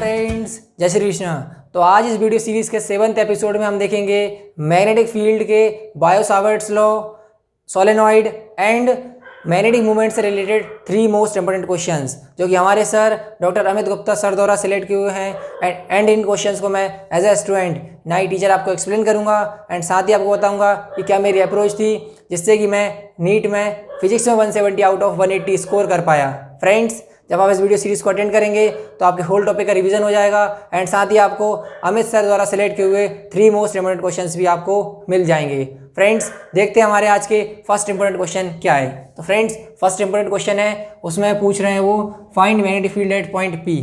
Friends, जय श्री कृष्ण। तो आज इस वीडियो सीरीज के 7th एपिसोड में हम देखेंगे मैग्नेटिक फील्ड के bio-Savart's law, solenoid and magnetic movement से रिलेटेड 3 मोस्ट इंपॉर्टेंट क्वेश्चंस जो कि हमारे sir doctor Amit Gupta sir द्वारा सिलेक्ट किए हुए हैं। एंड इन क्वेश्चंस को मैं एज ए स्टूडेंट नाई टीचर आपको एक्सप्लेन करूंगा एंड साथ ही आपको बताऊंगा कि क्या मेरी अप्रोच थी जिससे कि मैं नीट में फिजिक्स में 170 आउट ऑफ 180 स्कोर कर पाया। फ्रेंड्स, जब आप इस वीडियो सीरीज को अटेंड करेंगे तो आपके होल टॉपिक का रिवीजन हो जाएगा एंड साथ ही आपको अमित सर द्वारा सिलेक्ट किए हुए 3 मोस्ट इंपॉर्टेंट क्वेश्चंस भी आपको मिल जाएंगे। फ्रेंड्स, देखते हैं हमारे आज के फर्स्ट इंपॉर्टेंट क्वेश्चन क्या है। तो फ्रेंड्स, फर्स्ट इंपॉर्टेंट क्वेश्चन है, उसमें पूछ रहे हैं वो find magnetic field at point P.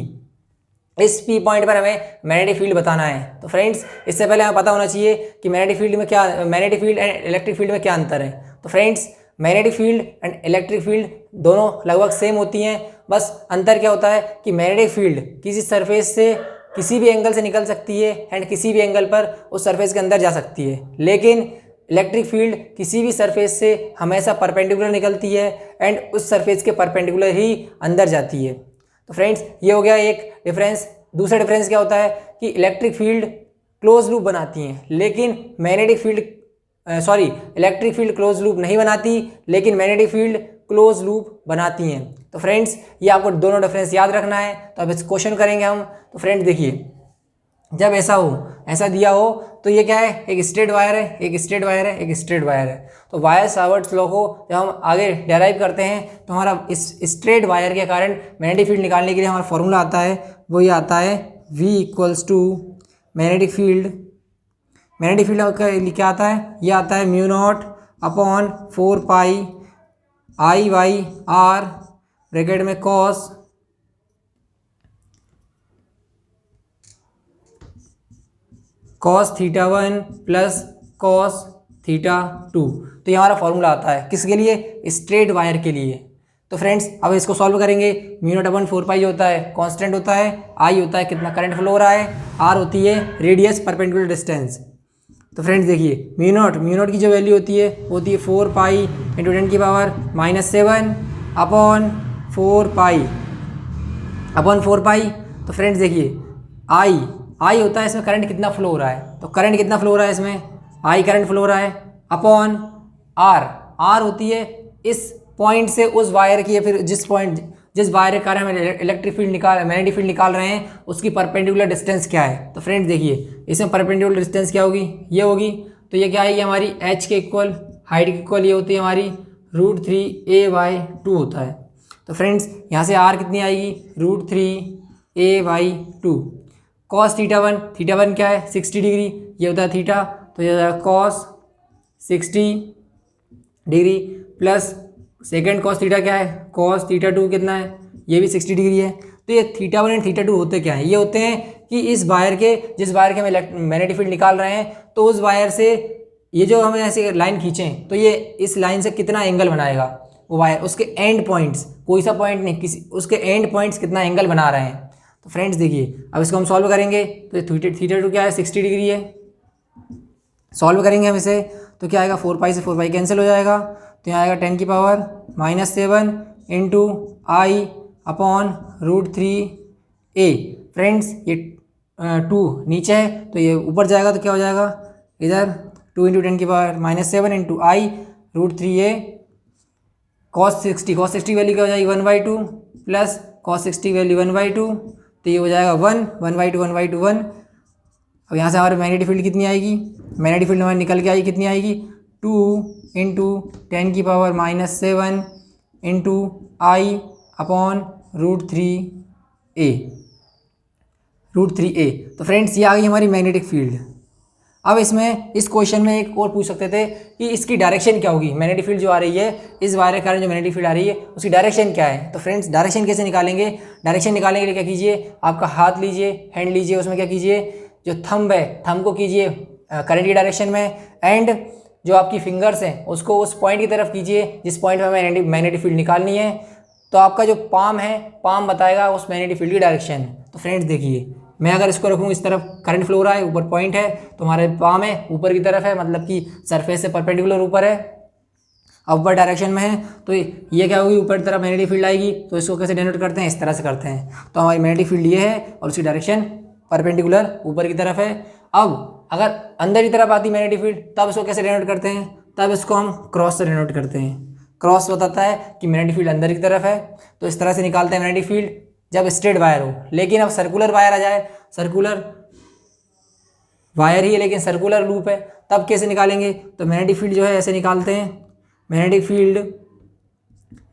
इस पी पॉइंट पर हमें मैग्नेटिक फील्ड बताना है। तो फ्रेंड्स, इससे पहले हमें पता होना चाहिए कि magnetic field and electric field में क्या अंतर है। तो friends, magnetic field and electric field दोनों लगभग सेम होती हैं, बस अंतर क्या होता है कि मैग्नेटिक फील्ड किसी सरफेस से किसी भी एंगल से निकल सकती है एंड किसी भी एंगल पर उस सरफेस के अंदर जा सकती है, लेकिन इलेक्ट्रिक फील्ड किसी भी सरफेस से हमेशा परपेंडिकुलर निकलती है एंड उस सरफेस के परपेंडिकुलर ही अंदर जाती है। तो फ्रेंड्स, ये हो गया एक डिफरेंस। दूसरा डिफरेंस क्या होता है कि इलेक्ट्रिक फील्ड क्लोज लूप बनाती हैं, लेकिन इलेक्ट्रिक फील्ड क्लोज लूप नहीं बनाती, लेकिन मैग्नेटिक फील्ड क्लोज लूप बनाती हैं। तो फ्रेंड्स, ये आपको दोनों डिफरेंस याद रखना है। तो अब इस क्वेश्चन करेंगे हम। तो फ्रेंड्स देखिए, जब ऐसा दिया हो तो ये क्या है, एक स्ट्रेट वायर है, एक स्ट्रेट वायर है, एक स्ट्रेट वायर है। तो बायो-सावर्ट्स लॉ को जब हम आगे डेराइव करते हैं तो हमारा इस स्ट्रेट वायर के कारण मैग्नेटिक फील्ड निकालने के लिए हमारा फॉर्मूला आता है, वो ये आता है V = magnetic field. Magnetic field का क्या आता है, ये आता है μ0/4 पाई I/r ब्रैकेट में cos θ1 प्लस cos θ2। तो ये हमारा फॉर्मूला आता है किसके लिए, स्ट्रेट वायर के लिए। तो फ्रेंड्स, अब इसको सॉल्व करेंगे। μ0/4 पाई होता है कांस्टेंट होता है, I होता है कितना करंट फ्लो हो रहा है, R होती है रेडियस परपेंडिकुलर डिस्टेंस। तो फ्रेंड्स देखिए, म्यू नॉट की जो वैल्यू होती है 4 पाई इंटू 10⁻⁷ अपॉन 4 पाई। तो फ्रेंड्स देखिए, आई होता है इसमें करंट कितना फ्लो हो रहा है, तो करंट कितना फ्लो हो रहा है इसमें, आई करंट फ्लो हो रहा है, अपॉन आर होती है इस पॉइंट से उस वायर की, या फिर जिस वायर के कारण हम मैग्नेटिक फील्ड निकाल रहे हैं उसकी परपेंडिकुलर डिस्टेंस क्या है। तो फ्रेंड्स देखिए, इसमें परपेंडिकुलर डिस्टेंस क्या होगी, ये होगी। तो ये क्या है, ये हमारी h के इक्वल, हाइट के इक्वल ये होती है हमारी √3a/2 होता है। तो फ्रेंड्स, यहाँ से r कितनी आएगी, √3a/2। cos θ1 क्या है, 60 डिग्री, ये होता है थीटा, तो ये होता है cos 60 degree plus second cos theta क्या है, cos θ2 कितना है, ये भी 60 डिग्री है। तो ये θ1 एंड θ2 होते क्या हैं, ये होते हैं कि जिस वायर के हम मैग्नेटिक फील्ड निकाल रहे हैं, तो उस वायर से ये जो हम ऐसे लाइन खींचें तो ये इस लाइन से कितना एंगल बनाएगा वो वायर, उसके एंड पॉइंट्स, कोई सा पॉइंट नहीं, उसके एंड पॉइंट्स कितना एंगल बना रहे हैं। तो फ्रेंड्स देखिए, अब इसको हम सॉल्व करेंगे। तो θ2 क्या है, 60 डिग्री है। सॉल्व करेंगे हम इसे, तो क्या आएगा, 4 पाई से 4 पाई कैंसिल हो जाएगा, तो यहाँ आएगा 10⁻⁷ into I upon √3a। Friends, ये 2 नीचे है तो ये ऊपर जाएगा, तो क्या हो जाएगा इधर 2 into 10⁻⁷ into I √3a cos 60 value क्या हो जाएगी 1/2 प्लस cos 60 वैल्यू 1/2, तो ये हो जाएगा 1/2 1। अब यहाँ से हमारे मैग्नेटिक फील्ड कितनी आएगी, मैग्नेटिक फील्ड हमारी निकल के आएगी, कितनी आएगी 2 into 10⁻⁷ into I upon √3a। तो फ्रेंड्स, ये आ गई हमारी मैग्नेटिक फील्ड। अब इस क्वेश्चन में एक और पूछ सकते थे कि इसकी डायरेक्शन क्या होगी, मैग्नेटिक फील्ड जो आ रही है, इस वायर के कारण जो मैग्नेटिक फील्ड आ रही है उसकी डायरेक्शन क्या है। तो फ्रेंड्स, डायरेक्शन कैसे निकालेंगे, डायरेक्शन निकालने के लिए क्या कीजिए, आपका हाथ लीजिए, हैंड लीजिए, उसमें क्या कीजिए, जो थंब है थंब को कीजिए करंट की डायरेक्शन में, एंड जो आपकी फिंगर्स हैं उसको उस पॉइंट की तरफ कीजिए जिस पॉइंट में हमें मैग्नेटिक फील्ड निकालनी है। तो आपका जो पाम है, पाम बताएगा उस मैग्नेटिक फील्ड की डायरेक्शन। तो फ्रेंड्स देखिए, मैं अगर इसको रखूँ इस तरफ, करंट फ्लो हो रहा है, ऊपर पॉइंट है, तो हमारे पाम है ऊपर की तरफ है, मतलब कि सरफेस से परपेंडिकुलर ऊपर है। अपवर्ड डायरेक्शन में है तो ये क्या होगी, ऊपर की तरफ मैग्नेटिक फील्ड आएगी। तो इसको कैसे डिनोट करते हैं, इस तरह से करते हैं। तो हमारी मैग्नेटिक फील्ड ये है और उसकी डायरेक्शन परपेंडिकुलर ऊपर की तरफ है। अब अगर अंदर की तरफ आती मैग्नेटिक फील्ड तब इसको कैसे डिनोट करते हैं, तब इसको हम क्रॉस से डिनोट करते हैं। क्रॉस बताता है कि मैग्नेटिक फील्ड अंदर की तरफ है, तो इस तरह से निकालते हैं मैग्नेटिक फील्ड जब स्ट्रेट वायर हो। लेकिन अब सर्कुलर वायर आ जाए, सर्कुलर वायर ही है लेकिन सर्कुलर लूप है, तब कैसे निकालेंगे। तो मैग्नेटिक फील्ड जो है ऐसे निकालते हैं, मैग्नेटिक फील्ड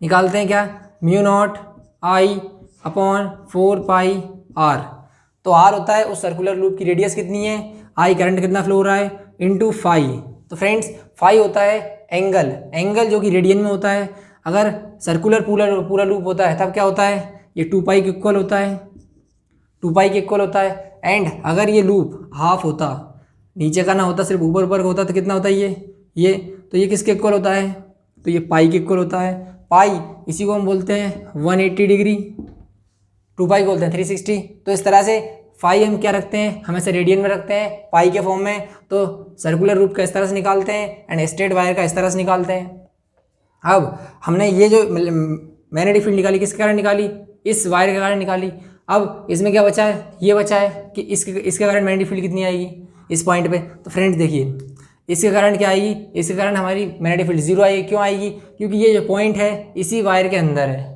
निकालते हैं क्या, mu naught I upon 4 pi R. तो आर होता है उस सर्कुलर लूप की रेडियस कितनी है, आई करंट कितना फ्लो हो रहा है, इंटू फाई। तो फ्रेंड्स फाई होता है एंगल, एंगल जो कि रेडियन में होता है। अगर सर्कुलर पूरा लूप होता है तब क्या होता है, ये 2 पाई के इक्वल होता है, 2 पाई के इक्वल होता है। एंड अगर ये लूप हाफ होता, नीचे का ना होता, सिर्फ ऊपर ऊपर का होता, तो कितना होता है ये तो ये किसके इक्वल होता है, तो ये पाई के इक्वल होता है। पाई इसी को हम बोलते हैं 180 डिग्री, 2 पाई बोलते हैं 360। तो इस तरह से फाई हम क्या रखते हैं, हम ऐसे रेडियन में रखते हैं पाई के फॉर्म में। तो सर्कुलर लूप का इस तरह से निकालते हैं एंड स्ट्रेट वायर का इस तरह से निकालते हैं। अब हमने ये जो मैग्नेटिक फील्ड निकाली किसके कारण निकाली, इस वायर के कारण निकाली। अब इसमें क्या बचा है, ये बचा है कि इसके कारण मैग्नेटिक फील्ड कितनी आएगी इस पॉइंट पे। तो फ्रेंड्स देखिए इसके कारण क्या आएगी, इसके कारण हमारी मैग्नेटिक फील्ड 0 आएगी। क्यों आएगी, क्योंकि ये जो पॉइंट है इसी वायर के अंदर है।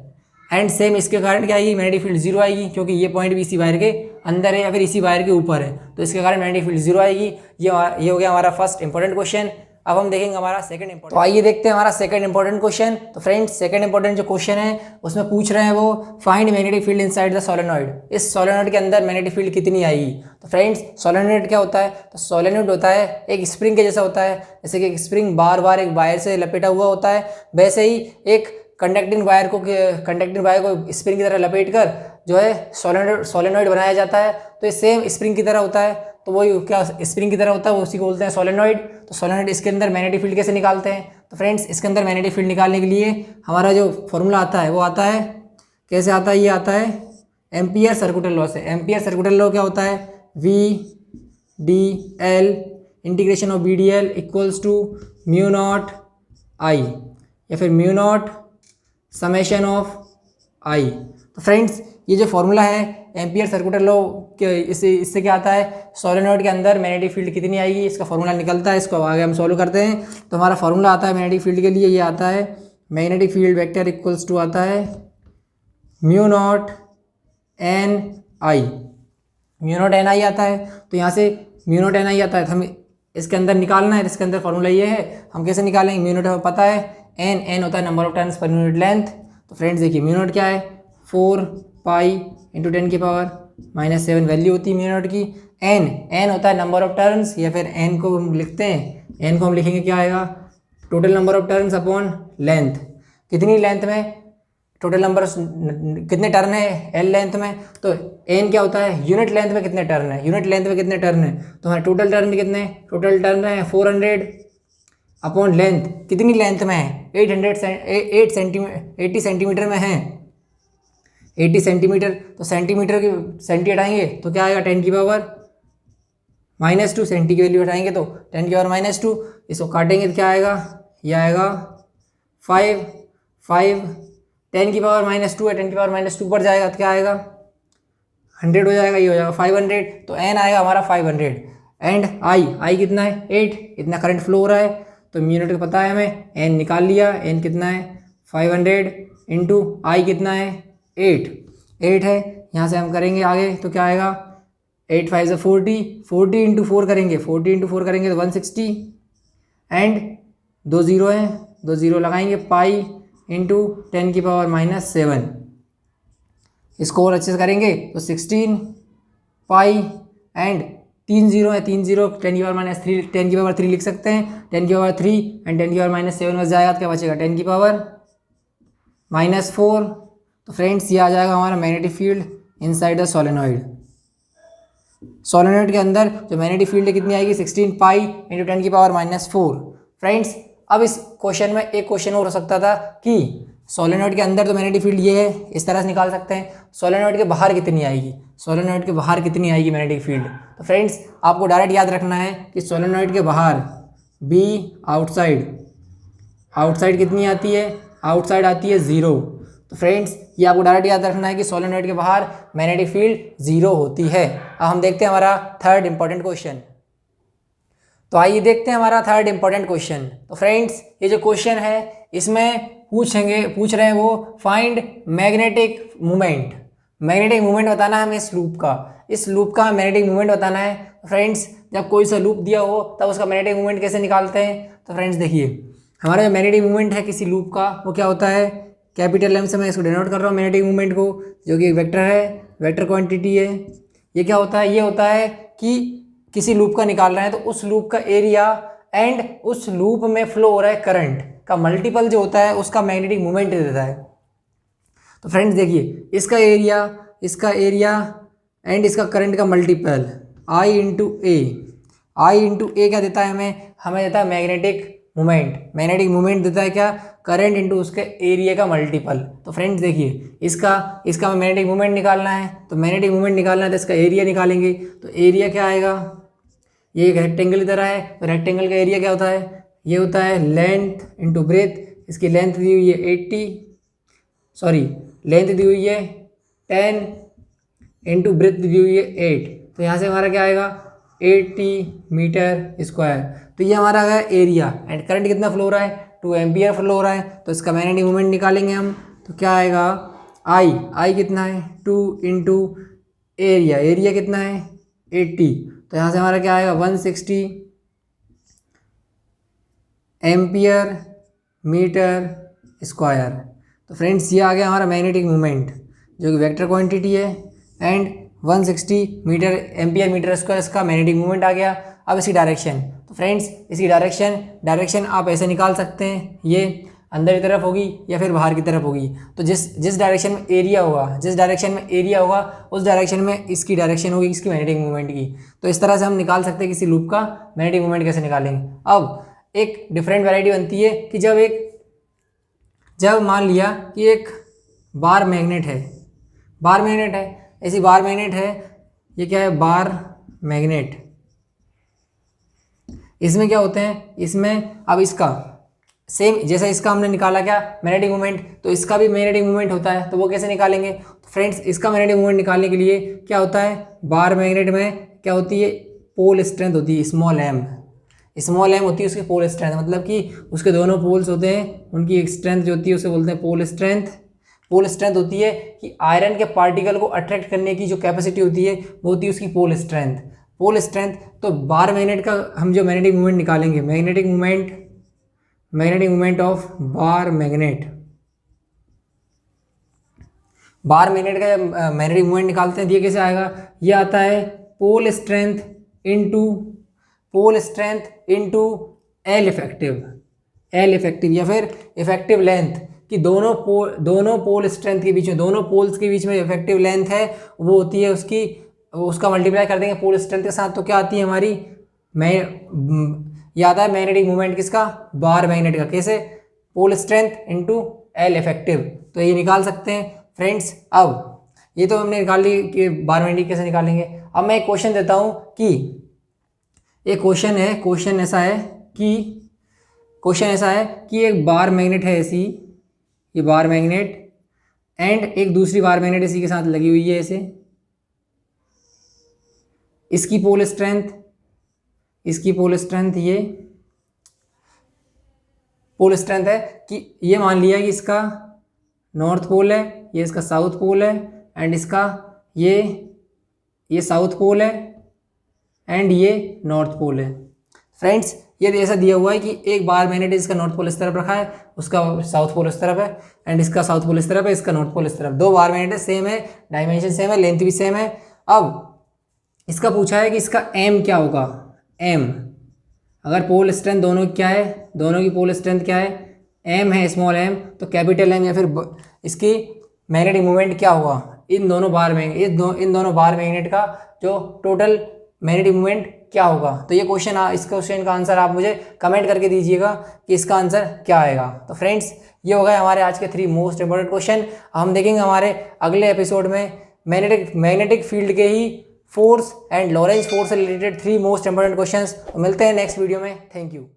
एंड सेम इसके कारण क्या आएगी, मैग्नेटिक फील्ड 0 आएगी, क्योंकि ये पॉइंट भी इसी वायर के अंदर है या फिर इसी वायर के ऊपर है। तो इसके कारण मैग्नेटिक फील्ड 0 आएगी। ये हो गया हमारा फर्स्ट इंपॉर्टेंट क्वेश्चन। अब हम देखेंगे हमारा सेकंड इंपॉर्टेंट। तो आइए देखते हैं हमारा सेकंड इंपॉर्टेंट क्वेश्चन। तो फ्रेंड्स सेकंड इंपॉर्टेंट जो क्वेश्चन है उसमें पूछ रहे हैं वो find magnetic field inside the solenoid. इस सोलेनॉइड के अंदर मैग्नेटिक फील्ड कितनी आएगी। तो फ्रेंड्स सोलेनॉइड क्या होता है, तो सोलेनॉइड होता है एक स्प्रिंग के जैसा होता है। जैसे कि एक स्प्रिंग बार बार एक वायर से लपेटा हुआ होता है, वैसे ही एक कंडक्टिंग वायर को स्प्रिंग की तरह लपेट कर जो है सोलेनॉइड बनाया जाता है। तो ये सेम स्प्रिंग की तरह होता है, तो वही क्या स्प्रिंग की तरह होता है, वो उसी को बोलते हैं सोलेनॉइड। तो सोलेनॉइड इसके अंदर मैग्नेटिक फील्ड कैसे निकालते हैं। तो फ्रेंड्स इसके अंदर मैग्नेटिक फील्ड निकालने के लिए हमारा जो फॉर्मूला आता है वो आता है, कैसे आता है, ये आता है एम्पियर सर्कुलर लॉ से। एम्पियर सर्कुलर लॉ क्या होता है, VDL integration of VDL equals to mu naught I या फिर mu naught summation of I. तो फ्रेंड्स ये जो फॉर्मूला है एम्पियर सर्कुलर लॉ के, इससे क्या आता है, सोलेनॉइड के अंदर मैग्नेटिक फील्ड कितनी आएगी इसका फॉर्मूला निकलता है। इसको आगे हम सॉल्व करते हैं। तो हमारा फॉर्मूला आता है मैग्नेटिक फील्ड के लिए, ये आता है magnetic field vector equals to आता है mu naught N I, mu naught N I आता है। तो यहाँ से म्यू नॉट एन आई आता है, तो हमें इसके अंदर निकालना है। इसके अंदर फॉर्मूला ये है, हम कैसे निकालेंगे, म्यू नॉट हमें पता है, एन होता है number of turns per unit length. तो फ्रेंड्स देखिए म्यू नॉट क्या है, 4 पाई इंटू 10 की पावर -7 वैल्यू होती है म्यू नॉट की। एन होता है नंबर ऑफ टर्न्स, या फिर एन को हम लिखते हैं, एन को हम लिखेंगे क्या आएगा, total number of turns upon length. कितनी लेंथ में टोटल नंबर कितने टर्न है एल लेंथ में, तो एन क्या होता है यूनिट लेंथ में कितने टर्न है, यूनिट लेंथ में कितने टर्न है। तो हमारे टोटल टर्न कितने, टोटल टर्न है 400 अपॉन लेंथ, कितनी लेंथ में है 80 सेंटीमीटर में है, 80 सेंटीमीटर। तो सेंटीमीटर की सेंटी हटाएंगे तो क्या आएगा 10 की पावर -2, सेंटी की वैल्यू हटाएंगे तो 10 की पावर -2। इसको काटेंगे तो क्या आएगा, ये आएगा 5 10 की पावर -2 है, 10 की पावर -2 पर जाएगा तो क्या आएगा 100 हो जाएगा, ये हो जाएगा 500। तो एन आएगा हमारा 500 एंड आई कितना है 8, इतना करंट फ्लो हो रहा है। तो म्यू नॉट का पता है हमें, एन निकाल लिया, एन कितना है 500 इंटू आई कितना है 8 है। यहाँ से हम करेंगे आगे तो क्या आएगा 8 5 से 40 इंटू 4 करेंगे, 40 इंटू 4 करेंगे तो 160 एंड 2 0 हैं, 2 0 लगाएंगे, पाई इंटू 10 की पावर -7। इसको और अच्छे से करेंगे तो 16 पाई एंड 3 0 है, 3 0 10 की पावर -3, 10 की पावर 3 लिख सकते हैं, 10 की पावर 3 एंड 10 की पावर -7 बच जाएगा तो क्या बचेगा 10 की पावर -4। तो फ्रेंड्स ये आ जाएगा हमारा magnetic field inside the solenoid. Solenoid के अंदर जो मैग्नेटिक फील्ड है कितनी आएगी 16 पाई इंटू 10 की पावर -4। फ्रेंड्स अब इस क्वेश्चन में एक क्वेश्चन और हो सकता था कि सोलेनॉइड के अंदर तो मैग्नेटिक फील्ड ये है, इस तरह से निकाल सकते हैं, सोलेनॉइड के बाहर कितनी आएगी, सोलेनॉइड के बाहर कितनी आएगी मैग्नेटिक फील्ड। तो फ्रेंड्स आपको डायरेक्ट याद रखना है कि सोलेनॉइड के बाहर बी आउटसाइड आउटसाइड कितनी आती है, आउटसाइड आती है 0। तो फ्रेंड्स ये आपको डायरेक्ट याद रखना है कि सोलेनॉइड के बाहर मैग्नेटिक फील्ड 0 होती है। अब हम देखते हैं हमारा थर्ड इंपॉर्टेंट क्वेश्चन। तो आइए देखते हैं हमारा थर्ड इंपॉर्टेंट क्वेश्चन। तो फ्रेंड्स ये जो क्वेश्चन है इसमें पूछ रहे हैं वो find magnetic movement. Magnetic movement बताना है हमें इस लूप का मैग्नेटिक मूवमेंट बताना है। फ्रेंड्स जब कोई सा लूप दिया हो तब उसका मैग्नेटिक मूवमेंट कैसे निकालते हैं। तो फ्रेंड्स देखिए हमारा जो मैग्नेटिक मूवमेंट है किसी लूप का वो क्या होता है, कैपिटल एम से मैं इसको डिनोट कर रहा हूँ मैग्नेटिक मूवमेंट को, जो कि एक वेक्टर है, वेक्टर क्वांटिटी है। ये क्या होता है, ये होता है कि किसी लूप का निकाल रहे हैं तो उस लूप का एरिया एंड उस लूप में फ्लो हो रहा है करंट का मल्टीपल जो होता है उसका मैग्नेटिक मूवमेंट देता है। तो फ्रेंड्स देखिए इसका एरिया एंड इसका करंट का मल्टीपल आई इंटू ए क्या देता है हमें देता है मैग्नेटिक मूवमेंट देता है क्या, करंट इंटू उसके एरिया का मल्टीपल। तो फ्रेंड्स देखिए इसका मैग्नेटिक मूवमेंट निकालना है, तो मैग्नेटिक मूवमेंट निकालना है तो इसका एरिया निकालेंगे। तो एरिया क्या आएगा, ये एक रेक्टेंगल की तरह है, तो रेक्टेंगल का एरिया क्या होता है, ये होता है लेंथ इंटू ब्रेथ। इसकी लेंथ दी हुई है लेंथ दी हुई है 10 इंटू ब्रेथ दी हुई है 8। तो यहाँ से हमारा क्या आएगा 80 मीटर स्क्वायर। तो ये हमारा है एरिया एंड करंट कितना फ्लो हो रहा है, 2 एम्पियर फ्लो हो रहा है। तो इसका मैग्नेटिक मूवमेंट निकालेंगे हम, तो क्या आएगा आई कितना है 2 इंटू एरिया कितना है 80। तो यहाँ से हमारा क्या आएगा 160 एम्पियर मीटर स्क्वायर। तो फ्रेंड्स ये आ गया हमारा मैग्नेटिक मूवमेंट जो कि वेक्टर क्वांटिटी है एंड 160 एम्पियर मीटर स्क्वायर इसका मैग्नेटिक मूवमेंट आ गया। अब इसकी डायरेक्शन, तो फ्रेंड्स इसकी डायरेक्शन आप ऐसे निकाल सकते हैं, ये अंदर की तरफ होगी या फिर बाहर की तरफ होगी। तो जिस डायरेक्शन में एरिया होगा उस डायरेक्शन में इसकी डायरेक्शन होगी इसकी मैग्नेटिक मूवमेंट की। तो इस तरह से हम निकाल सकते हैं किसी लूप का मैग्नेटिक मूवमेंट कैसे निकालेंगे। अब एक डिफरेंट वैरायटी बनती है कि जब मान लिया कि एक बार मैग्नेट है, ऐसी बार मैग्नेट है, ये क्या है बार मैग्नेट। इसमें क्या होते हैं, इसमें अब इसका सेम जैसा इसका हमने निकाला क्या मैग्नेटिक मूवमेंट, तो इसका भी मैग्नेटिक मूवमेंट होता है। तो वो कैसे निकालेंगे, तो फ्रेंड्स इसका मैग्नेटिक मूवमेंट निकालने के लिए क्या होता है, बार मैग्नेट में क्या होती है पोल स्ट्रेंथ होती है स्मॉल एम होती है उसकी पोल स्ट्रेंथ, मतलब कि उसके दोनों पोल्स होते हैं उनकी एक स्ट्रेंथ जो होती है उसे बोलते हैं पोल स्ट्रेंथ होती है कि आयरन के पार्टिकल को अट्रैक्ट करने की जो कैपेसिटी होती है वो होती है उसकी पोल स्ट्रेंथ। तो बार मैग्नेट का हम जो मैग्नेटिक मूवमेंट निकालेंगे, magnetic movement of bar magnet का मैग्नेटिक मूवमेंट निकालते हैं, ये कैसे आएगा, ये आता है pole strength into L effective या फिर इफेक्टिव लेंथ कि दोनों पोल स्ट्रेंथ के बीच में, दोनों पोल्स के बीच में इफेक्टिव लेंथ है वो होती है उसका मल्टीप्लाई कर देंगे पोल स्ट्रेंथ के साथ। तो क्या आती है हमारी ये आता है मैग्नेटिक मूवमेंट किसका, बार मैग्नेट का, कैसे pole strength into L effective. तो ये निकाल सकते हैं फ्रेंड्स। अब ये तो हमने निकाल ली कि बार मैग्नेट कैसे निकालेंगे। अब मैं एक क्वेश्चन देता हूँ कि एक क्वेश्चन ऐसा है कि एक बार मैग्नेट है ऐसी, ये बार मैग्नेट एंड एक दूसरी बार मैग्नेट इसी के साथ लगी हुई है ऐसे, इसकी पोल स्ट्रेंथ ये पोल स्ट्रेंथ है कि ये मान लिया कि इसका नॉर्थ पोल है, ये इसका साउथ पोल है एंड इसका ये साउथ पोल है एंड ये नॉर्थ पोल है। फ्रेंड्स ये ऐसा दिया हुआ है कि एक बार मैग्नेट इसका नॉर्थ पोल इस तरफ रखा है, उसका साउथ पोल इस तरफ है एंड इसका साउथ पोल इस तरफ है, इसका नॉर्थ पोल इस तरफ। दो बार मैग्नेट सेम है, डायमेंशन सेम है, लेंथ भी सेम है। अब इसका पूछा है कि इसका एम क्या होगा, एम अगर पोल स्ट्रेंथ दोनों की क्या है, दोनों की पोल स्ट्रेंथ क्या है, एम है स्मॉल एम, तो कैपिटल एम या फिर इसकी मैग्नेटिक मूवमेंट क्या होगा इन दोनों बार मैग्नेट का जो टोटल मैग्नेटिक मूवमेंट क्या होगा। तो ये इस क्वेश्चन का आंसर आप मुझे कमेंट करके दीजिएगा कि इसका आंसर क्या आएगा। तो फ्रेंड्स ये हो गए हमारे आज के 3 मोस्ट इंपॉर्टेंट क्वेश्चन। हम देखेंगे हमारे अगले एपिसोड में मैग्नेटिक फील्ड के ही फोर्स एंड लॉरेंज फोर्स से रिलेटेड 3 मोस्ट इंपॉर्टेंट क्वेश्चंस। मिलते हैं नेक्स्ट वीडियो में। Thank you.